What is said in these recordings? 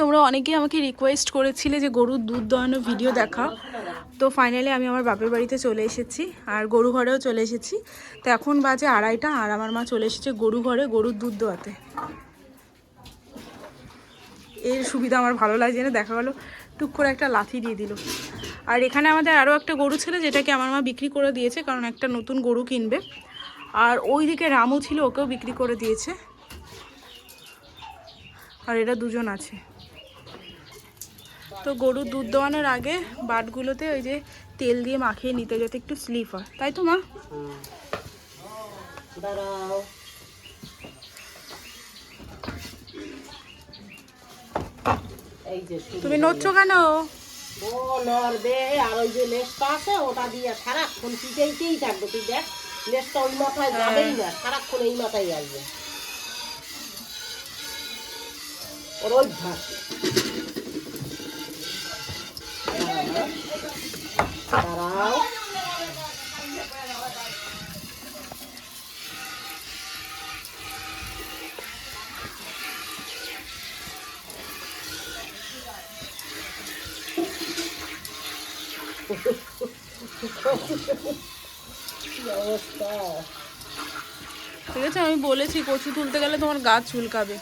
তোমরা অনেকেই আমাকে রিকোয়েস্ট করেছিলে যে গরুর দুধ দোয়ানো ভিডিও দেখা, তো ফাইনালি আমি আমার বাপের বাড়িতে চলে এসেছি আর গরু ঘরেও চলে এসেছি। তো এখন বাজে 2:30 আর আমার মা চলে এসেছে গরু ঘরে গরুর দুধ দোয়াতে। এর সুবিধা আমার ভালো লাগছে না, দেখা গেলো টুক করে একটা লাথি দিয়ে দিল। আর এখানে আমাদের আরও একটা গরু ছিল যেটাকে আমার মা বিক্রি করে দিয়েছে, কারণ একটা নতুন গরু কিনবে। আর ওই দিকে রামু ছিল, ওকেও বিক্রি করে দিয়েছে। আর এরা দুজন আছে। তো গরুর দুধ দোয়ানোর আগে বাটগুলোতে ওই যে তেল দিয়ে মাখিয়ে নিতে, যাতে একটু স্লিপ হয়, তাই তো মা? তুমি নড়ছো কেন? ও নড়বে, আর ওই যে লেজটা আছে ওটা দিয়ে সারাক্ষণ পিটাইতেই থাকবে। তুই দেখ, লেজটা ওই মাথায় যাবেই না, সারাক্ষণ এই মাথায় আসবে। ওর অভ্যাস। দাঁড়াও, ঠিক আছে, আমি বলেছি কচু তুলতে গেলে তোমার গা চুলকাবে।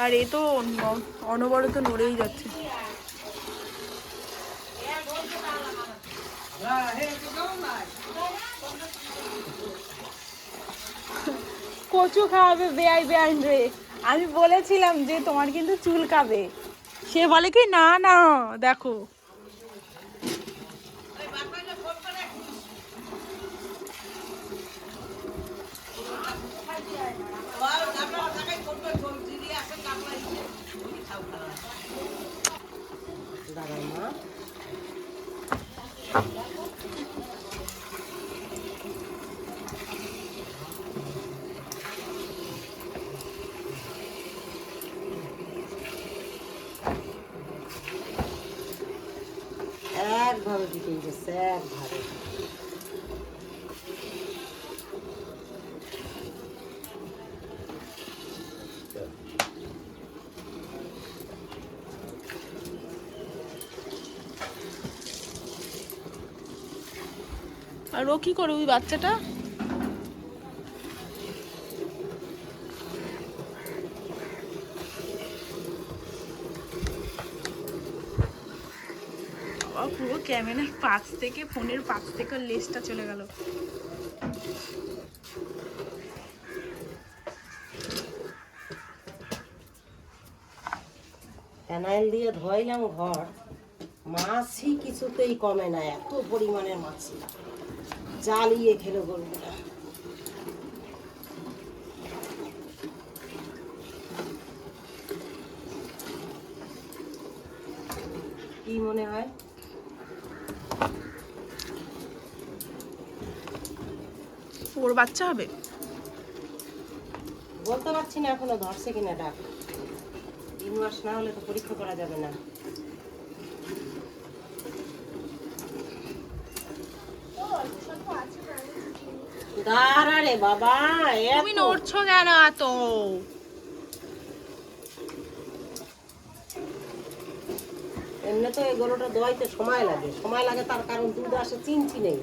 আর এ তো অনবরত নড়েই যাচ্ছে। কচু খাওয়াবে বেআই বেআইন রে। আমি বলেছিলাম যে তোমার কিন্তু চুলকাবে, সে বলে কি না না দেখো। একভাবে পিটাই গেছে, একভাবে। আর ও কি করে ওই বাচ্চাটা? পুরো ক্যামেরার পাশ থেকে, ফোনের পাশ থেকে লেজটা চলে গেল। ফেনাইল দিয়ে ধোয়াইলাম ঘর, মাছই কিছুতেই কমে না, এত পরিমাণের মাছ জ্বালিয়ে খেলো গরুটা। কি মনে হয়? ওর বাচ্চা হবে? বলতে পারছি না এখনো ধরছে কিনা ডাক। 3 মাস না হলে তো পরীক্ষা করা যাবে না। দাঁড়া রে বাবা, তুমি নড়ছো কেন এত? এমনি তো এই গরুটা দোয়াইতে সময় লাগে, তার কারণ দুধ আসে চিনচি নেই।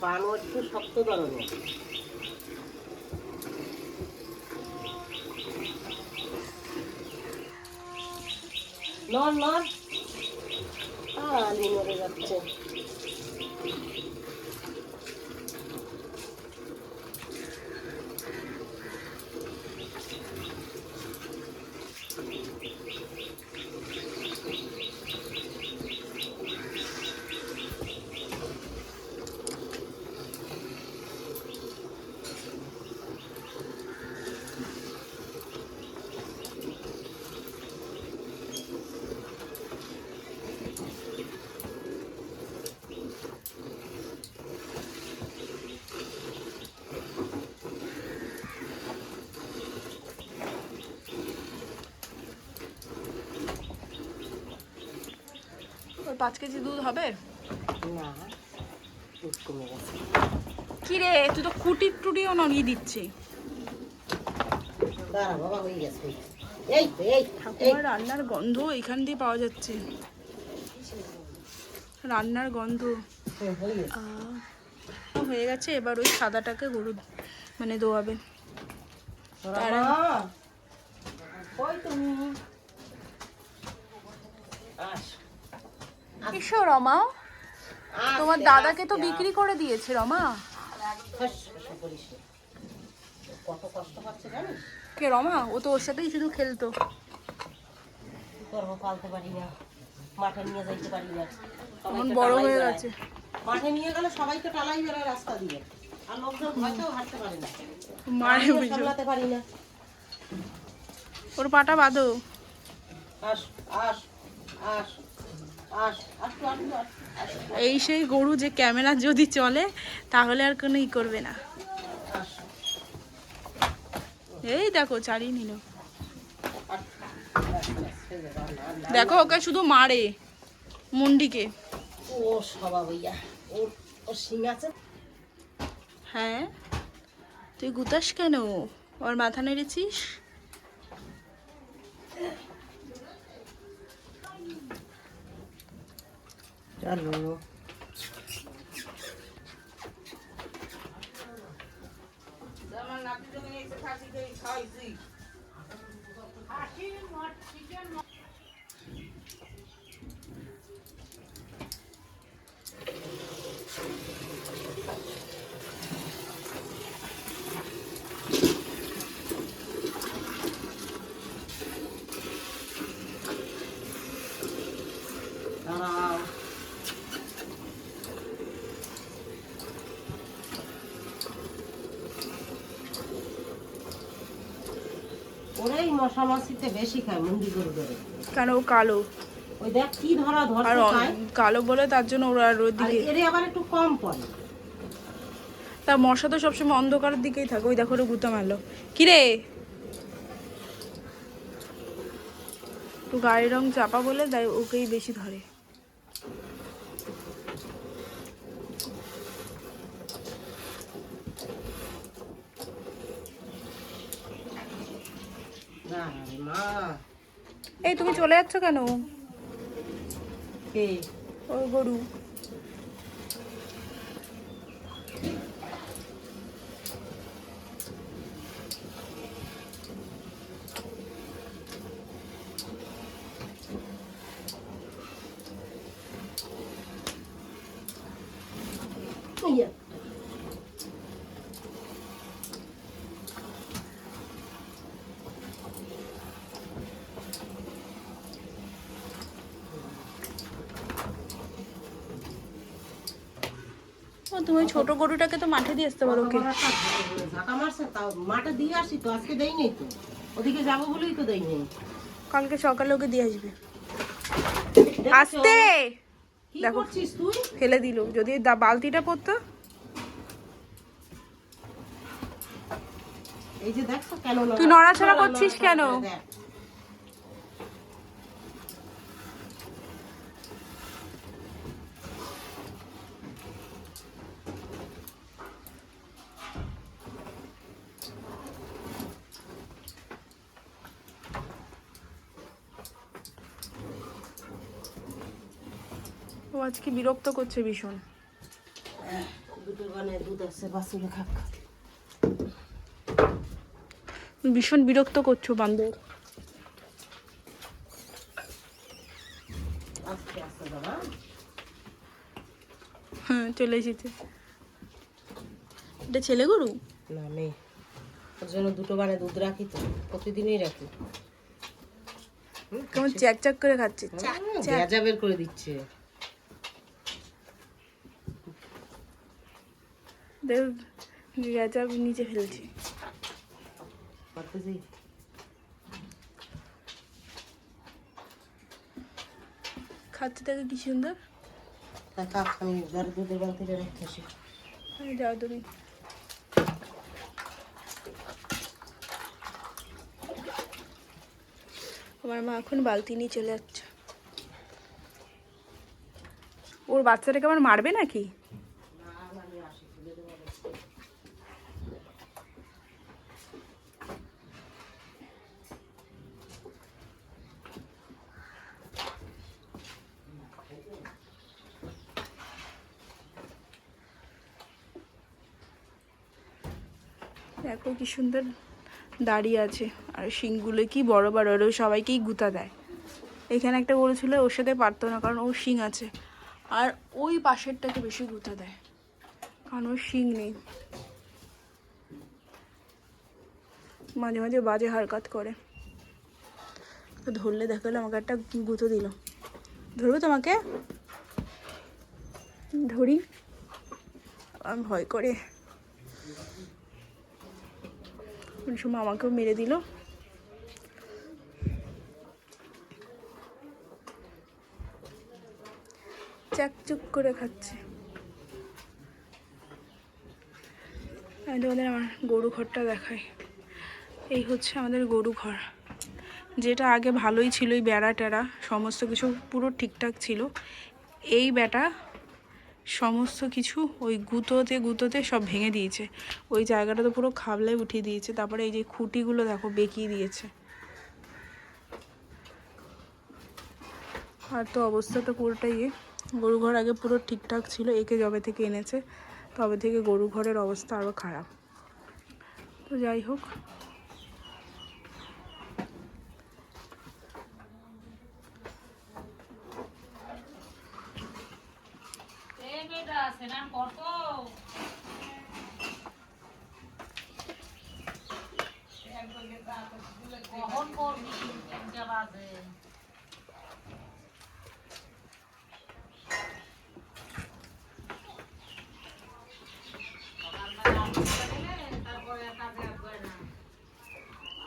পানও একটু শক্ত ধরনের। নর নর, আলি মরে যাচ্ছে। 5 কেজি দুধ হবে? না, দুধ কমে গেছে। কি রে, তুই তো কুটি টুটিও নড়িয়ে দিচ্ছে। দাঁড়া বাবা, হয়ে গেছে। এই তো, এই ঠাকুমার রান্নার গন্ধ এখান দিয়ে পাওয়া যাচ্ছে, রান্নার গন্ধ। হয়ে গেছে। হয়ে গেছে, এবার ওই সাদাটাকে গরু মানে দোয়াবে। রমা, কই তুমি? এসো রমা, তোমার দাদাকে তো বিক্রি করে দিয়েছে রমা। কত কষ্ট পাচ্ছে জানিস? কে রমা? ও তো ওর সাথেই শুধু খেলতো। করবো, পালতে পারি না, মাঠে নিয়ে যাইতে পারি না। এখন বড় হয়ে গেছে। মাঠে নিয়ে গেলে সবাইকে টালাই বেড়ায় রাস্তা দিয়ে, আর লোকজন হয়তো হাঁটতে পারে না, মায়ের আমিও সামলাতে পারি না। ওর পাটা বাঁধো। আস আস আস আস, আসো আসো আসো। এই সেই গরু যে ক্যামেরা যদি চলে তাহলে আর কোনো ই করবে না। এই দেখো চালিয়ে নিল। দেখো ওকে শুধু মারে মুন্ডিকে। ও স্বভাব ভাইয়া, ওর শিং আছে। হ্যাঁ, তুই গুতাস কেন? ওর মাথা নেড়েছিস? চলো দাঁড়াও। ওরাই মশা মাছিতে বেশি খায় মুন্ডি গরু ধরে। কেন? ও কালো, ওই দেখ কি ধরা আর ধরতে খায়। কালো বলে তার জন্য ওরা আর ওর আর দিকে। এর আবার একটু কম পড়ে। তা মশা তো সবসময় অন্ধকারের দিকেই থাকে। ওই দেখো ওরা গুতা মারলো। কিরে, তো গায়ের রং চাপা বলে তাই ওকেই বেশি ধরে। না রে মা। এই তুমি চলে যাচ্ছ কেন? কে? ওই গরু। ইয়া। ও তুমি ওই ছোট গরুটাকে তো মাঠে দিয়ে আসতে পারো। ওকে ঝাঁকা মারছে, তাও মাঠে দিয়ে আসি তো, আজকে দেই নেই তো। ওদিকে যাবো বলেই তো দেই নেই। কালকে সকালে ওকে দিয়ে আসবে। দেখছো? আস্তে কি দেখো। করছিস তুই? ফেলে দিল। যদি বালতিটা পড়তো। এই যে দেখছো কেন তুই নড়াচড়া করছিস কেন? দেখ। ও আজকে বিরক্ত করছে ভীষণ। দুটো গানে দুধ আছে, বাসুলে খাক। ভীষণ বিরক্ত করছো বান্দর। আস্তে আস্তে দাদা। হ্যাঁ চলে এসেছে। এটা ছেলে গরু? না, মেয়ে। ওর জন্য দুটো গানে দুধ রাখি তো, প্রতিদিনই রাখি। কেমন চ্যাক চ্যাক করে খাচ্ছে। ভেজা বের করে দিচ্ছে। দেখ গেজা নিচে ফেলছে। খাচ্ছে তাকে কি সুন্দর। আমি ঘরে দুধের বালতিটা রেখে আসি। যাও তুমি। আমার মা এখন বালতি নিয়ে চলে যাচ্ছে। ওর বাচ্চাটাকে আবার মারবে নাকি? দেখো কি সুন্দর দাঁড়িয়ে আছে, আর শিংগুলো কি বড় বড়, ওরা সবাইকেই গুঁতা দেয়। এখানে একটা গরু ছিল, ওর সাথে পারতো না কারণ ওর শিং আছে, আর ওই পাশেরটাকে বেশি গুঁতা দেয় কারণ ওর শিং নেই। মাঝে মাঝে বাজে হারকাত করে। তো ধরলে দেখালো, আমাকে একটা গুঁতো দিল। ধরবো তোমাকে? ধরি, আমি ভয় করে। কোন সময় আমাকেও মেরে দিল। চাকচুক করে খাচ্ছে। আমি তোমাদের আমার গরু ঘরটা দেখাই। এই হচ্ছে আমাদের গরু ঘর, যেটা আগে ভালোই ছিল, এই বেড়া টেড়া সমস্ত কিছু পুরো ঠিকঠাক ছিল। এই বেটা সমস্ত কিছু ওই গুঁতোতে গুঁতোতে সব ভেঙে দিয়েছে। ওই জায়গাটা তো পুরো খাবলায় উঠিয়ে দিয়েছে। তারপরে এই যে খুঁটিগুলো দেখো বেঁকিয়ে দিয়েছে। আর তো অবস্থা তো পুরোটাই গরু ঘর আগে পুরো ঠিকঠাক ছিল, একে যবে থেকে এনেছে তবে থেকে গরু ঘরের অবস্থা আরও খারাপ। তো যাই হোক, কখন করবি? 3টা বাজে।